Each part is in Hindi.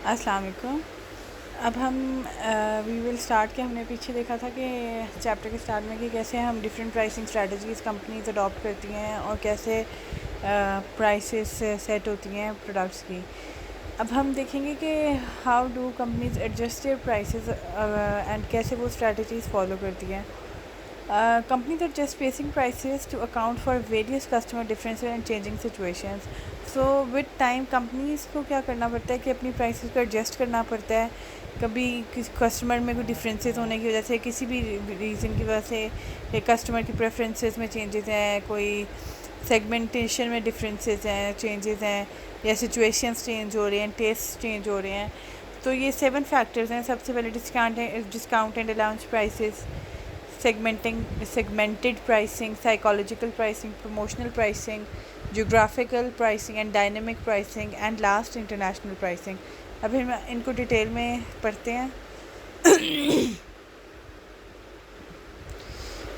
अस्सलाम वालेकुम। अब हम वी विल स्टार्ट के हमने पीछे देखा था कि चैप्टर के स्टार्ट में कि कैसे हम different pricing strategies companies adopt करती हैं और कैसे प्राइसेस सेट होती हैं प्रोडक्ट्स की। अब हम देखेंगे कि how do companies adjust there prices and कैसे वो स्ट्रेटजीज़ फॉलो करती हैं। Companies are just facing prices to account for various customer differences and changing situations. So with time companies को क्या करना पड़ता है कि अपनी prices को adjust करना पड़ता है। कभी किसी कस्टमर में कोई डिफरेंसेस होने की वजह से, किसी भी रीज़न की वजह से कस्टमर की प्रेफरेंसेस में चेंजेस हैं, कोई सेगमेंटेशन में डिफरेंसेस हैं, चेंजेस हैं, या सिचुएशंस चेंज हो रही हैं, टेस्ट चेंज हो रहे हैं। तो ये 7 फैक्टर्स हैं। सबसे पहले discount and allowance prices, segmented pricing, psychological pricing, promotional pricing, geographical pricing and dynamic pricing, and last international pricing. अभी हम इनको डिटेल में पढ़ते हैं।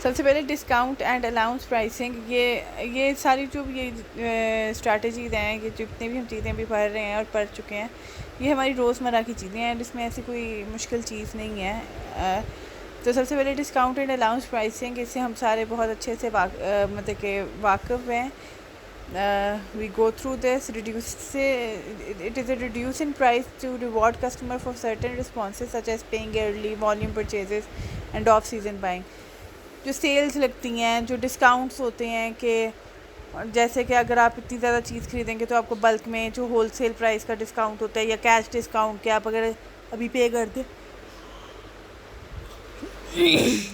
सबसे पहले डिस्काउंट एंड अलाउंस प्राइसिंग। ये सारी जो ये स्ट्रैटेजीज़ हैं, ये जितने भी हम चीज़ें भी पढ़ रहे हैं और पढ़ चुके हैं, ये हमारी रोज़मर्रा की चीज़ें हैं, इसमें ऐसी कोई मुश्किल चीज़ नहीं है। तो सबसे पहले डिस्काउंट एंड अलाउंस प्राइसिंग, इससे हम सारे बहुत अच्छे से मतलब कि वाकिफ़ हैं। We go through this. Reduce से it is a reduce in price to reward customer for certain responses such as paying early, volume purchases and off season buying. जो सेल्स लगती हैं, जो डिस्काउंट्स होते हैं कि जैसे कि अगर आप इतनी ज़्यादा चीज़ खरीदेंगे तो आपको बल्क में जो होल सेल प्राइस का डिस्काउंट होता है, या कैश डिस्काउंट कि आप अगर अभी पे कर दें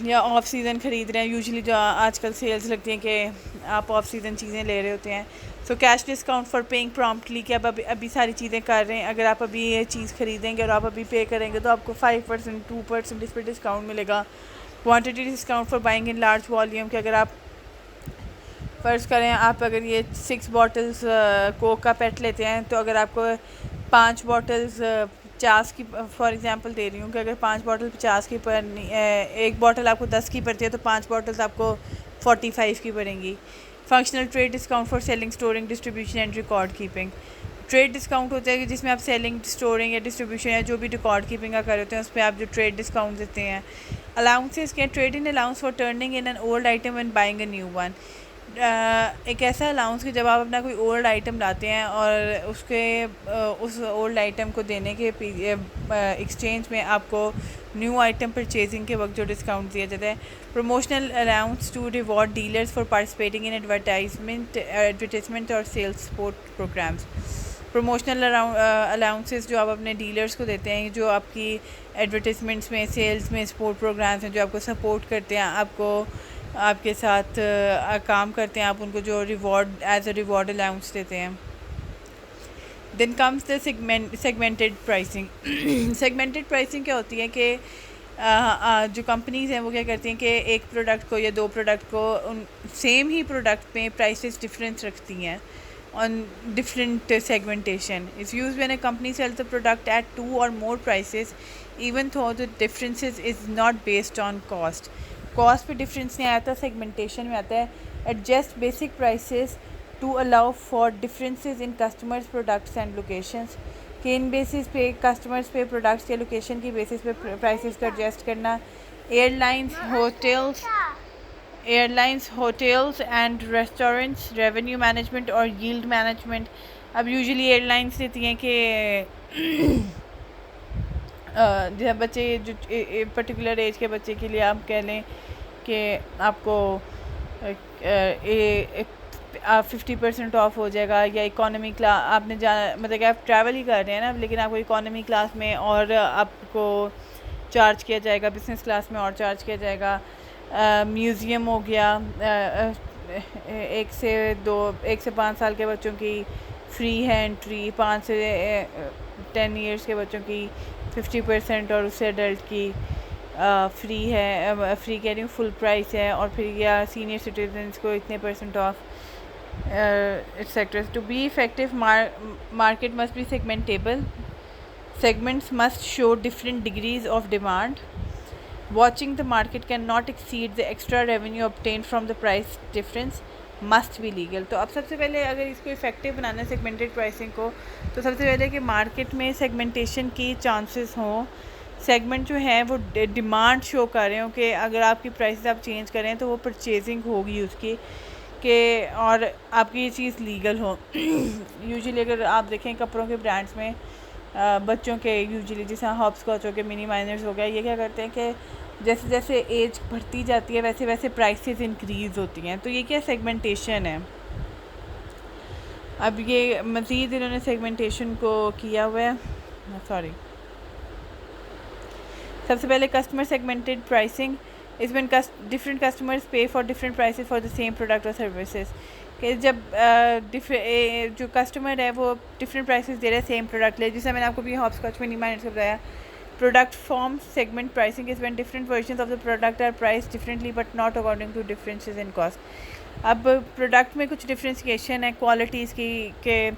या ऑफ सीज़न ख़रीद रहे हैं। यूजुअली जो आजकल सेल्स लगती हैं कि आप ऑफ सीज़न चीज़ें ले रहे होते हैं। So cash discount for paying promptly, कि आप अभी सारी चीज़ें कर रहे हैं, अगर आप अभी ये चीज़ ख़रीदेंगे और आप अभी पे करेंगे तो आपको 5%, 2% इस पर डिस्काउंट मिलेगा। Quantity discount for buying in large volume, कि अगर आप फ़र्ज़ करें आप अगर ये 6 बॉटल्स कोक का पेट लेते हैं, तो अगर आपको 5 बॉटल्स 50 की फॉर एग्जांपल दे रही हूँ कि अगर 5 बॉटल 50 की एक बॉटल आपको 10 की पड़ती है, तो 5 बॉटल्स आपको 45 की पड़ेंगी। Functional trade discount for selling, storing, distribution and record keeping. Trade discount होता है कि जिसमें आप सेलिंग, स्टोरिंग या डिस्ट्रीब्यूशन या जो भी रिकॉर्ड कीपिंग का कर होते हैं, उस पर आप जो ट्रेड डिस्काउंट देते हैं। अलाउंसेस के trade in allowance for turning in an old item and buying a new one. एक ऐसा अलाउंस कि जब आप अपना कोई ओल्ड आइटम लाते हैं और उस ओल्ड आइटम को देने के एक्सचेंज में आपको न्यू आइटम परचेजिंग के वक्त जो डिस्काउंट दिया जाता है। Promotional allowance to reward dealers for participating in advertisement और sales support programmes. Promotional allowances जो आप अपने डीलर्स को देते हैं, जो आपकी एडवर्टाइजमेंट्स में, सेल्स में, सपोर्ट प्रोग्राम्स में जो आपको सपोर्ट करते हैं, आपको आपके साथ काम करते हैं, आप उनको जो reward as a reward allowance देते हैं। Then comes the segmented pricing. Segmented pricing क्या होती है कि जो कंपनीज़ हैं वो क्या करती हैं कि एक प्रोडक्ट को या दो प्रोडक्ट को सेम ही प्रोडक्ट में प्राइसेस डिफरेंस रखती हैं on different segmentation. It's used when a company sells the product at 2 or more prices, even though the differences is not based on cost. Cost पे difference नहीं आता, segmentation में आता है. Adjust basic prices to allow for differences in customers, products and locations. कि इन बेसिस पे कस्टमर्स पे, प्रोडक्ट्स के लोकेशन की बेसिस पे प्राइसेस को एडजस्ट करना. Airlines, hotels and restaurants, revenue management और यील्ड मैनेजमेंट. अब यूजुअली एयरलाइंस देती हैं कि जब बच्चे जो पर्टिकुलर एज के बच्चे के लिए आप कह लें कि आपको 50% ऑफ हो जाएगा, या इकोनॉमी क्लास आपने मतलब कि आप ट्रैवल ही कर रहे हैं ना, लेकिन आपको इकोनॉमी क्लास में और आपको चार्ज किया जाएगा, बिजनेस क्लास में और चार्ज किया जाएगा. म्यूज़ियम हो गया, 1 से 5 साल के बच्चों की फ्री है एंट्री, 5 से 10 इयर्स के बच्चों की 50% और उससे अडल्ट की फ्री है, फ्री कह रही हूँ फुल प्राइस है. और फिर या सीनियर सिटीजन्स को इतने % off etcetera. To be effective market must be segmentable. Segments must show different degrees of demand. Watching the market cannot exceed the extra revenue obtained from the price difference. Must be legal. तो अब सबसे पहले अगर इसको इफ़ेक्टिव बनाना है सेगमेंटेड प्राइसिंग को, तो सबसे पहले कि मार्केट में सेगमेंटेशन की चांसेस हों, सेगमेंट जो है वो डिमांड शो कर रहे हो कि अगर आपकी प्राइसेस आप चेंज करें तो वो परचेजिंग होगी उसकी कि और आपकी ये चीज़ लीगल हो। यूजुअली अगर आप देखें कपड़ों के ब्रांड्स में बच्चों के यूजुअली जैसे हॉपस्कॉच हो गए, मिनी माइनर्स हो गया, ये क्या करते हैं कि जैसे जैसे एज बढ़ती जाती है वैसे वैसे प्राइसेस इंक्रीज़ होती हैं। तो ये क्या सेगमेंटेशन है। अब ये मज़ीद इन्होंने सेगमेंटेशन को किया हुआ है। सॉरी, सबसे पहले कस्टमर सेगमेंटेड प्राइसिंग इस व्हेन डिफरेंट कस्टमर्स पे for different prices for the same product और सर्विसेज। कि जब जो कस्टमर है वो डिफरेंट प्राइसेस दे रहे हैं सेम प्रोडक्ट ले, जैसे मैंने आपको भी हॉपस्कॉच मिनी माइनर्स से बताया। Product form segment pricing is when different versions of the product are price differently but not according to differences in cost. अब प्रोडक्ट में कुछ डिफ्रेंसिएशन है क्वालिटीज़ की, के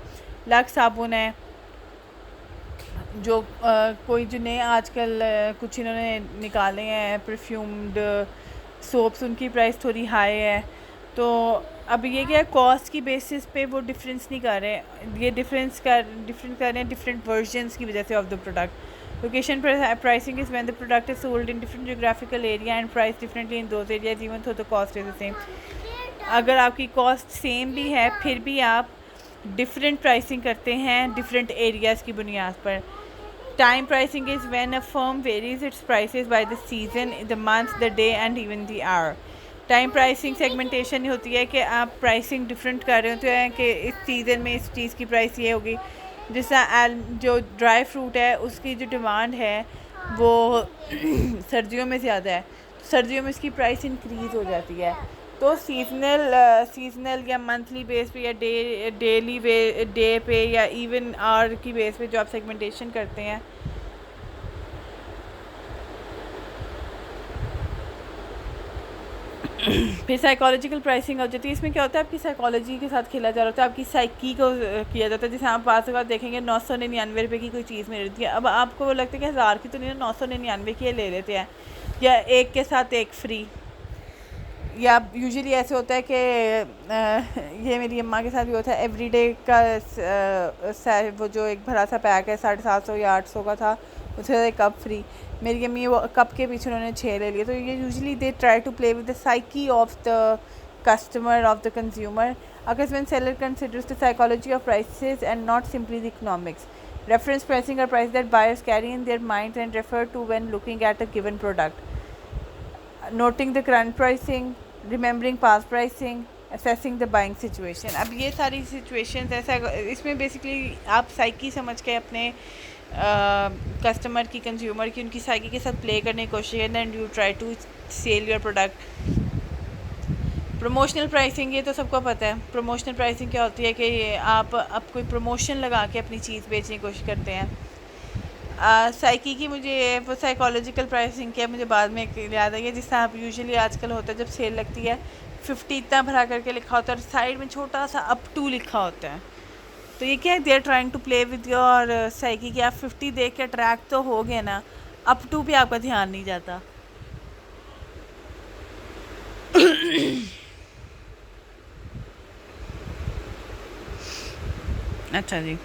लक्स साबुन है जो कोई जो नए आजकल कुछ इन्होंने निकाले हैं परफ्यूम्ड सोप्स, उनकी प्राइस थोड़ी हाई है। तो अब ये क्या कॉस्ट की बेसिस पे वो डिफरेंस नहीं कर रहे, ये डिफरेंस कर रहे हैं डिफरेंट वर्जन्स की वजह से of the product. Location pricing is when the product is sold in different geographical area and price differently in those areas even though the cost is the same. अगर आपकी कॉस्ट सेम भी है फिर भी आप डिफरेंट प्राइसिंग करते हैं डिफरेंट एरियाज़ की बुनियाद पर। Time pricing is when a firm varies its prices by the season, the month, the day and even the hour. Time pricing segmentation होती है कि आप प्राइसिंग डिफरेंट कर रहे होते हैं कि इस सीज़न में इस चीज़ की प्राइस ये होगी। जैसा जो ड्राई फ्रूट है उसकी जो डिमांड है वो सर्दियों में ज़्यादा है, सर्दियों में इसकी प्राइस इंक्रीज़ हो जाती है। तो सीजनल या मंथली बेस पे या डेली डे पे या इवन आवर की बेस पे जो आप सेगमेंटेशन करते हैं, फिर साइकोलॉजिकल प्राइसिंग हो जाती है। इसमें क्या होता है आपकी साइकोलॉजी के साथ खेला जा रहा होता है, आपकी साइकी को किया जाता है। जैसे आप पास बात देखेंगे 999 रुपये की कोई चीज़ मिल रही है, अब आपको वो लगता है कि 1000 की तो नहीं, 999 की ले लेते हैं या एक के साथ एक फ्री। या यूजुअली ऐसे होता है कि ये मेरी अम्मा के साथ भी होता है, एवरीडे का वो जो एक भरा सा पैक है 750 या 800 का था, उससे एक कप फ्री। मेरी अम्मी वो कप के पीछे उन्होंने 6 ले लिए। तो ये usually they try to play with the psyche of the customer, of the consumer, अगर when seller considers the psychology of prices and not simply the economics. Reference pricing are price that buyers carry in their mind and refer to when looking at a given product. Noting the current pricing, remembering past pricing, assessing the buying situation. अब ये सारी सिचुएशंस ऐसा इसमें बेसिकली आप साइकी समझ के अपने कस्टमर की, कंज्यूमर की, उनकी साइकी के साथ प्ले करने की कोशिश है, and you try to sell your product. Promotional pricing, ये तो सबको पता है। प्रमोशनल प्राइसिंग क्या होती है कि आप अब कोई प्रमोशन लगा के अपनी चीज़ बेचने की कोशिश करते हैं। साइकी की मुझे वो साइकोलॉजिकल प्राइसिंग क्या मुझे बाद में याद आई है, जिससे आप यूजुअली आजकल होता है जब सेल लगती है 50 इतना भरा करके लिखा होता है और साइड में छोटा सा अप टू लिखा होता है। तो ये क्या है, they are trying to play with your psyche कि आप 50 देख के अट्रैक्ट तो हो गए ना, अप टू भी आपका ध्यान नहीं जाता। अच्छा जी,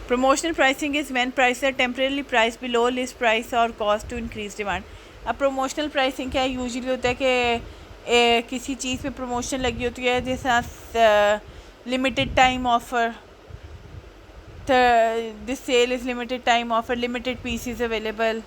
promotional pricing is when price are temporarily price below list price और कॉस्ट टू इंक्रीज डिमांड। अब प्रमोशनल प्राइसिंग क्या यूजुअली होता है कि किसी चीज़ पे प्रमोशन लगी होती है, जैसा limited time offer, this sale is limited time offer, limited pieces available.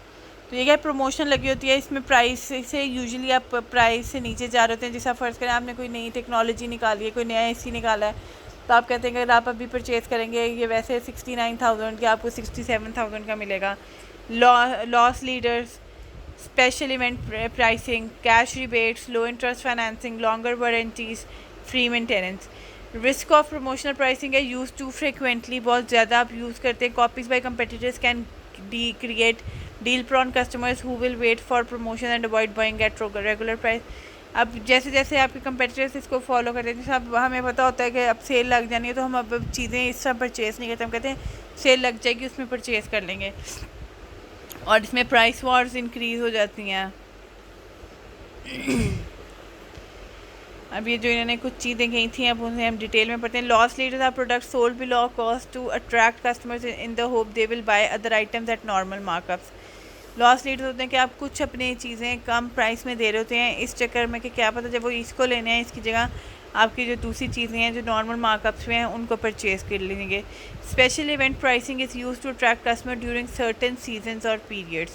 तो ये क्या प्रमोशन लगी होती है, इसमें प्राइस से यूजुअली आप प्राइस से नीचे जा रहे होते हैं। जैसा फ़र्ज़ करें आपने कोई नई टेक्नोलॉजी निकाली है, कोई नया एसी निकाला है, तो आप कहते हैं अगर आप अभी परचेज़ करेंगे ये वैसे 69,000 का आपको 67,000 का मिलेगा। Loss leaders, special event pricing, cash rebates, low interest financing, longer warranties, free maintenance. Risk of promotional pricing है यूज़ टू फ्रिक्वेंटली, बहुत ज़्यादा आप यूज़ करते हैं। Copies by competitors can create deal prone customers who will wait for promotion and avoid buying at regular price. अब जैसे जैसे आपके कंपेटिटर्स इसको फॉलो करते हैं, जैसे अब हमें पता होता है कि अब सेल लग जानी है तो हम अब चीज़ें इस तरह परचेज़ नहीं करते, हम कहते हैं सेल लग जाएगी उसमें परचेज़ कर लेंगे, और इसमें प्राइस वॉर्स इंक्रीज़ हो जाती हैं। अब ये जो इन्होंने कुछ चीज़ें कही थी अब उन्हें हम डिटेल में पढ़ते हैं. Loss leaders are products sold below cost to attract customers in the hope they will buy other items at normal markups. Loss leaders होते हैं कि आप कुछ अपनी चीज़ें कम प्राइस में दे रहे होते हैं इस चक्कर में कि क्या पता जब वो इसको लेने हैं इसकी जगह आपकी जो दूसरी चीज़ें हैं जो नॉर्मल मार्कअप्स में हैं उनको परचेज़ कर लेंगे. Special event pricing is used to attract customer during certain seasons और पीरियड्स.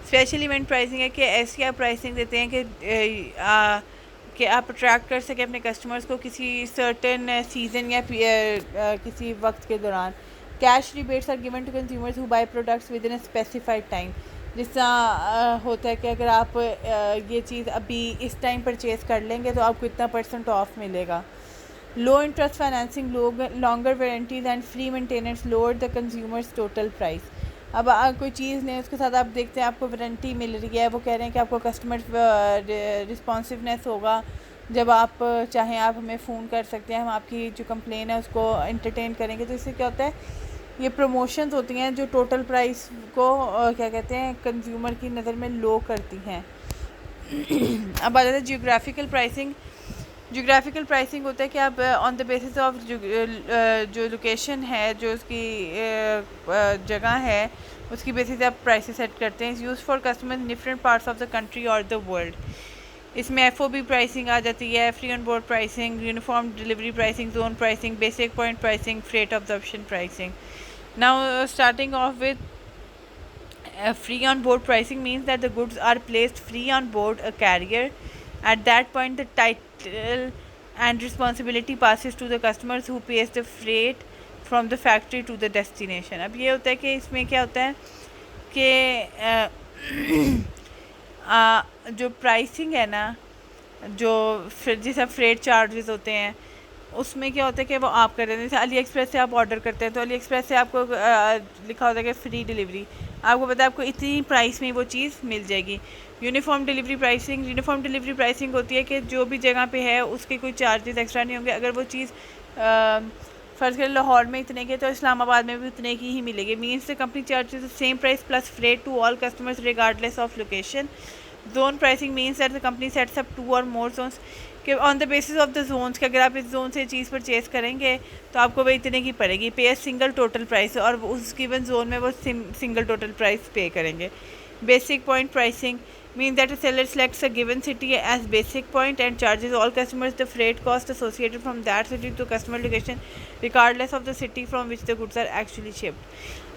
स्पेशल इवेंट प्राइसिंग है कि ऐसी आप प्राइसिंग देते हैं कि आप अट्रैक्ट कर सकें अपने कस्टमर्स को किसी सर्टन सीज़न या किसी वक्त के दौरान. Cash rebates are given to consumers who buy products within a specified time. जिस तरह होता है कि अगर आप ये चीज़ अभी इस टाइम परचेज़ कर लेंगे तो आपको इतना % ऑफ मिलेगा. लो interest financing, longer warranties and free maintenance lower the consumers total price. अब कोई चीज़ लें उसके साथ आप देखते हैं आपको वारंटी मिल रही है, वो कह रहे हैं कि आपको कस्टमर रिस्पॉन्सिवनेस होगा, जब आप चाहें आप हमें फ़ोन कर सकते हैं, हम आपकी जो कंप्लेन है उसको एंटरटेन करेंगे. तो इससे क्या होता है ये प्रमोशंस होती हैं जो टोटल प्राइस को क्या कहते हैं कंज्यूमर की नज़र में लो करती हैं. अब आ जाता है जियोग्राफिकल प्राइसिंग. जियोग्राफिकल प्राइसिंग होता है कि आप ऑन द बेसिस ऑफ जो लोकेशन है जो उसकी जगह है उसकी बेसिस पे आप प्राइसेस सेट करते हैं. Use for customer in different parts of the country और द वर्ल्ड. इसमें FOB प्राइसिंग आ जाती है, free on board pricing, uniform delivery pricing, zone pricing, basic point pricing, freight absorption pricing. Now starting of with free on board pricing means that the goods are placed free on board a carrier. At that point the title and responsibility passes to the customers who pays the freight from the factory to the destination. अब ये होता है कि इसमें क्या होता है कि जो प्राइसिंग है ना, जो जैसे फ्रेट चार्जेस होते हैं उसमें क्या होता है कि वो आप कर देते हैं. जैसे अली एक्सप्रेस से आप ऑर्डर करते हैं तो अली एक्सप्रेस से आपको लिखा होता है कि फ्री डिलीवरी. आपको पता है आपको इतनी प्राइस में वो चीज़ मिल जाएगी. यूनिफॉर्म डिलीवरी प्राइसिंग प्राइसिंग होती है कि जो भी जगह पे है उसके कोई चार्जेस एक्स्ट्रा नहीं होंगे. अगर वो चीज़ फ़र्ज़ करें लाहौर में इतने के तो इस्लामाबाद में भी उतने की ही मिलेगी. Means the company charges the same price plus freight to all customers regardless of location. Zone pricing means that the company sets up 2 or more zones कि on the basis of the zones कि अगर आप इस जोन से चीज़ परचेज़ करेंगे तो आपको वही इतने की पड़ेगी. पे अ सिंगल टोटल प्राइस और उस गिवन जोन में वो सिंगल टोटल प्राइस पे करेंगे. Basic point pricing means that a seller selects a given city as basic point and charges all customers the freight cost associated from that city to customer location regardless of the city from which the goods are actually shipped.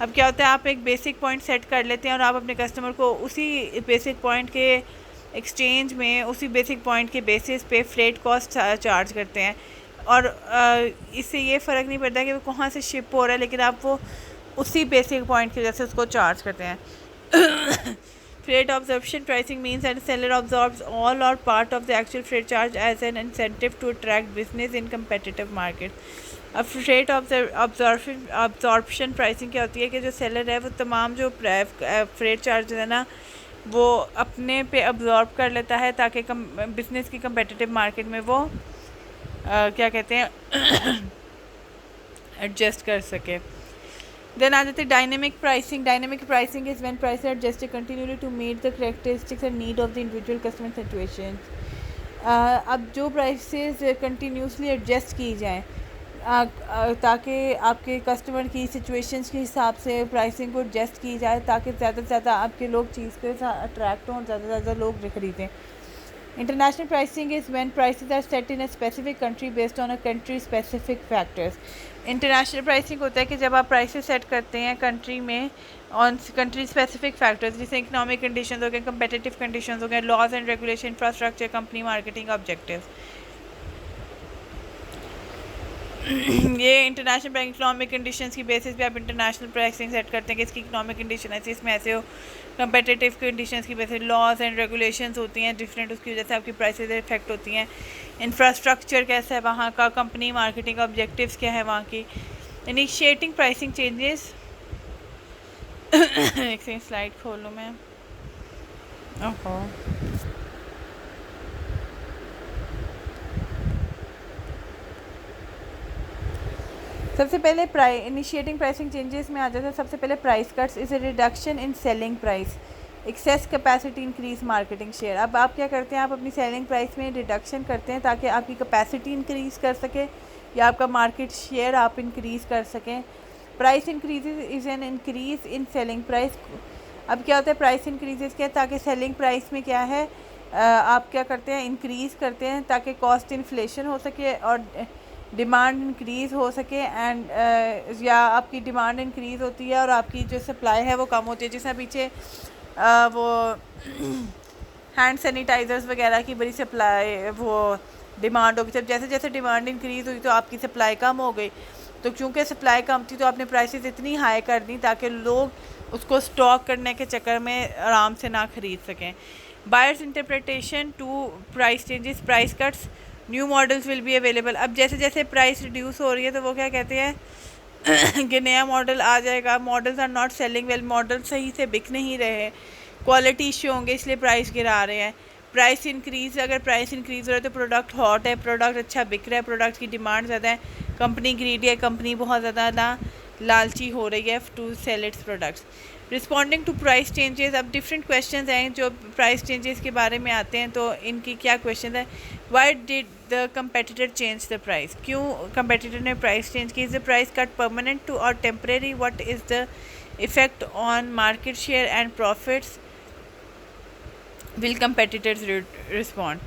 अब क्या होता है आप एक बेसिक पॉइंट सेट कर लेते हैं और आप अपने कस्टमर को उसी बेसिक पॉइंट के एक्सचेंज में उसी बेसिक पॉइंट के बेसिस पे फ्रेट कॉस्ट चार्ज करते हैं. और इससे ये फ़र्क नहीं पड़ता कि वो कहाँ से शिप हो रहा है, लेकिन आप वो उसी बेसिक पॉइंट की वजह से उसको चार्ज करते हैं. Freight absorption pricing means that the seller absorbs all or part of the actual freight charge as an incentive to attract business in competitive market. अब फ्रेट absorption pricing क्या होती है कि जो सेलर है वो तमाम जो फ्रेट चार्ज है ना वो अपने पे अब्जॉर्ब कर लेता है ताकि बिजनेस की competitive मार्केट में वो क्या कहते हैं एडजस्ट कर सके. देन आ जाते हैं dynamic pricing. Dynamic pricing is when price are adjusted continuously to meet the characteristics and need of the individual customer situation. अब जो प्राइसेस कंटिन्यूसली एडजस्ट की जाएँ ताकि आपके कस्टमर की सिचुएशंस के हिसाब से प्राइसिंग को एडजस्ट की जाए ताकि ज़्यादा से ज़्यादा आपके लोग चीज़ के साथ अट्रैक्ट हों और ज़्यादा से ज़्यादा लोग ख़रीदें. International pricing is when prices are set in a specific country based on a country specific factors. International pricing होता है कि जब आप प्राइसेस सेट करते हैं कंट्री में ऑन कंट्री स्पेसिफिक फैक्टर्स जैसे इकोनॉमिक कंडीशंस हो गए, कंपेटिटिव कंडीशंस हो गए, laws and regulation, infrastructure, company marketing objectives. ये इंटरनेशनल बैंक इकोनॉमिक कंडीशंस की बेसिस पे आप इंटरनेशनल प्राइसिंग सेट करते हैं कि इसकी इकोनॉमिक कंडीशन ऐसी इसमें ऐसे हो. कंपेटिटिव कंडीशंस की बेसिस लॉज एंड रेगुलेशंस होती हैं डिफरेंट, उसकी वजह से आपकी प्राइसेस इफेक्ट होती हैं. इंफ्रास्ट्रक्चर कैसा है वहाँ का, कंपनी मार्केटिंग ऑब्जेक्टिव्स क्या है वहाँ की. इनिशिएटिंग प्राइसिंग चेंजेस एक सेकंड स्लाइड खोल लूँ मैं. ओहो सबसे पहले इनिशिएटिंग प्राइसिंग चेंजेस में आ जाता है. सबसे पहले price cuts is a reduction in selling price. Access capacity increase marketing share. अब आप क्या करते हैं, आप अपनी सेलिंग प्राइस में रिडक्शन करते हैं ताकि आपकी कैपेसिटी इंक्रीज़ कर सके या आपका मार्केट शेयर आप इंक्रीज़ कर सकें। Price increase is an increase in selling price. अब क्या होता है प्राइस इंक्रीजेस क्या, ताकि सेलिंग प्राइस में क्या है आप क्या करते हैं, इंक्रीज़ करते हैं ताकि कॉस्ट इन्फ्लेशन हो सके और डिमांड इंक्रीज़ हो सके। एंड या आपकी डिमांड इंक्रीज़ होती है और आपकी जो सप्लाई है वो कम होती है। जैसे पीछे वो हैंड सैनिटाइज़र्स वगैरह की बड़ी सप्लाई वो डिमांड होगी, जब जैसे जैसे डिमांड इंक्रीज़ हुई तो आपकी सप्लाई कम हो गई। तो क्योंकि सप्लाई कम थी तो आपने प्राइसेस इतनी हाई कर दी ताकि लोग उसको स्टॉक करने के चक्कर में आराम से ना ख़रीद सकें। Buyers interpretation to price changes, price cuts, new models will be available. अब जैसे जैसे प्राइस रिड्यूस हो रही है तो वो क्या कहते हैं कि नया मॉडल आ जाएगा, models are not selling well, model सही से बिक नहीं रहे, क्वालिटी इशू होंगे इसलिए प्राइस गिरा रहे हैं। प्राइस इंक्रीज़, अगर प्राइस इंक्रीज़ हो रहा है तो प्रोडक्ट हॉट है, प्रोडक्ट अच्छा बिक रहा है, प्रोडक्ट की डिमांड ज़्यादा है, कंपनी ग्रीडी है, कंपनी बहुत ज़्यादा लालची हो रही है to sell its products. Responding to price changes, अब डिफरेंट क्वेश्चन हैं जो प्राइस चेंजेस के बारे में आते हैं, तो इनकी क्या क्वेश्चन है। Why did the competitor change the price, क्यों कंपेटिटर ने प्राइस चेंज की। Is the price cut permanent too और temporary, what is the effect on market share and profits, will competitors respond.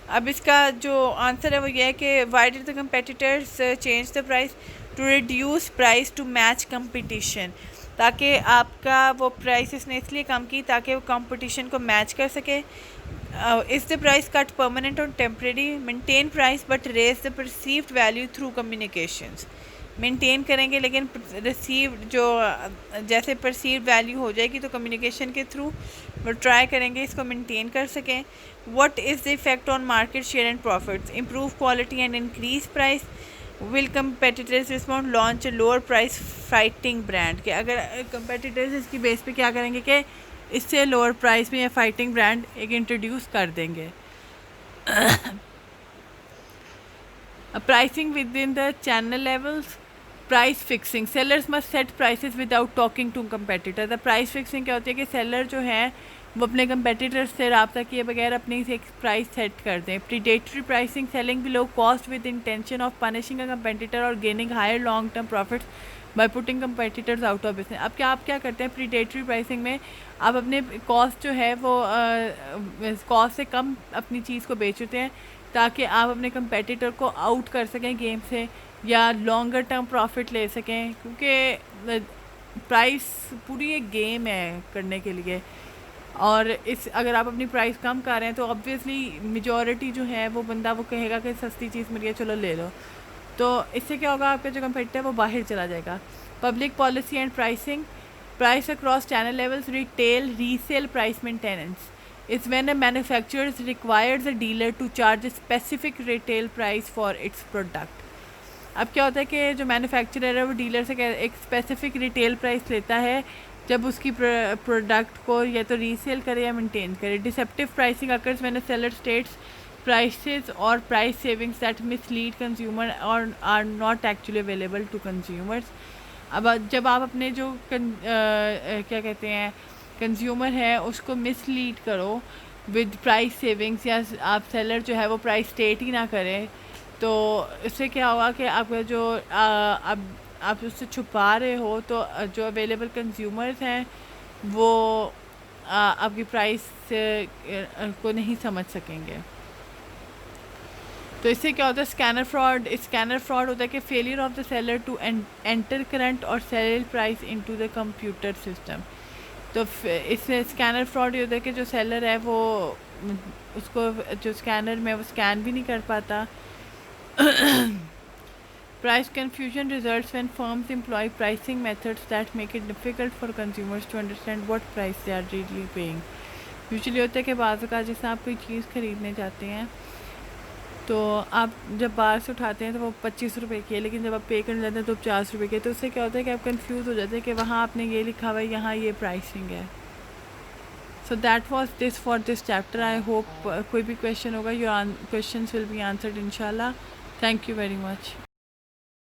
अब इसका जो आंसर है वो ये है कि why did the competitors change the price, to reduce price to match competition, ताकि आपका वो प्राइस इसने इसलिए कम की ताकि वो कंपटीशन को मैच कर सके। Is the price cut permanent और temporary, maintain price but raise the perceived value through communications, maintain करेंगे लेकिन रिसीव जो जैसे परसीव्ड वैल्यू हो जाएगी तो कम्युनिकेशन के थ्रू वो ट्राई करेंगे इसको मेंटेन कर सकें। What is the effect on market share and profits, improve quality and increase price, will competitors respond launch lower price fighting brand, के अगर कंपेटिटर्स इसकी बेस पे क्या करेंगे कि इससे लोअर प्राइस में या फाइटिंग ब्रांड एक इंट्रोड्यूस कर देंगे। Pricing within the channel levels, price fixing, sellers must set prices without talking to competitor. The price fixing क्या होती है कि सेलर जो है वो अपने कंपेटिटर्स से रब्ता किए बगैर अपनी से एक प्राइस सेट कर दें। Predatory pricing, selling below cost with intention of punishing a competitor और gaining higher long term profits by putting competitors out of business. अब आप क्या करते हैं प्रीडेटरी प्राइसिंग में, आप अपने कॉस्ट जो है वो कॉस्ट से कम अपनी चीज़ को बेचते हैं ताकि आप अपने कंपेटिटर को आउट कर सकें गेम से या लॉन्गर टर्म प्रॉफिट ले सकें, क्योंकि प्राइस पूरी एक गेम है करने के लिए। और इस अगर आप अपनी प्राइस कम कर रहे हैं तो ऑब्वियसली मेजॉरिटी जो है वो बंदा वो कहेगा कि सस्ती चीज़ मिली है चलो ले लो, तो इससे क्या होगा आपका जो कंपेटिटर है वो बाहर चला जाएगा। Public policy and pricing, price across channel levels, retail resale price maintenance is when a manufacturer requires a dealer to charge a specific retail price for its product। अब क्या होता है कि जो मैन्युफैक्चरर है वो डीलर से एक स्पेसिफिक रिटेल प्राइस लेता है जब उसकी प्रोडक्ट को या तो रीसेल करे या मेंटेन करे। Deceptive pricing occurs when a seller states prices और price savings that mislead consumer और are not actually available to consumers. अब जब आप अपने जो क्या कहते हैं कंज्यूमर है उसको मिसलीड करो विद प्राइस सेविंग्स, या आप सेलर जो है वो प्राइस स्टेट ही ना करें, तो इससे क्या होगा कि आपका जो अब आप उससे छुपा रहे हो तो जो अवेलेबल कंज्यूमर्स हैं वो आपकी प्राइस को नहीं समझ सकेंगे। तो इससे क्या होता है स्कैनर फ्रॉड होता है कि failure of the seller to enter current और sale price into the computer system. तो इससे स्कैनर फ्रॉड ये होता है कि जो सेलर है वो उसको जो स्कैनर में वो स्कैन भी नहीं कर पाता। Price confusion results when firms employ pricing methods that make it difficult for consumers to understand what price they are really paying. Usually होता है कि बाज़ का जैसे आप कोई चीज़ ख़रीदने जाते हैं तो आप जब बाहर से उठाते हैं तो वो 25 रुपये की है, लेकिन जब आप पे करने जाते हैं तो 50 रुपये की है। तो उससे क्या होता है कि आप कंफ्यूज हो जाते हैं कि वहाँ आपने ये लिखा हुआ है यहाँ ये प्राइसिंग है। So that was this for this chapter. I hope कोई भी क्वेश्चन होगा your questions will be answered इंशाल्लाह। Thank you very much.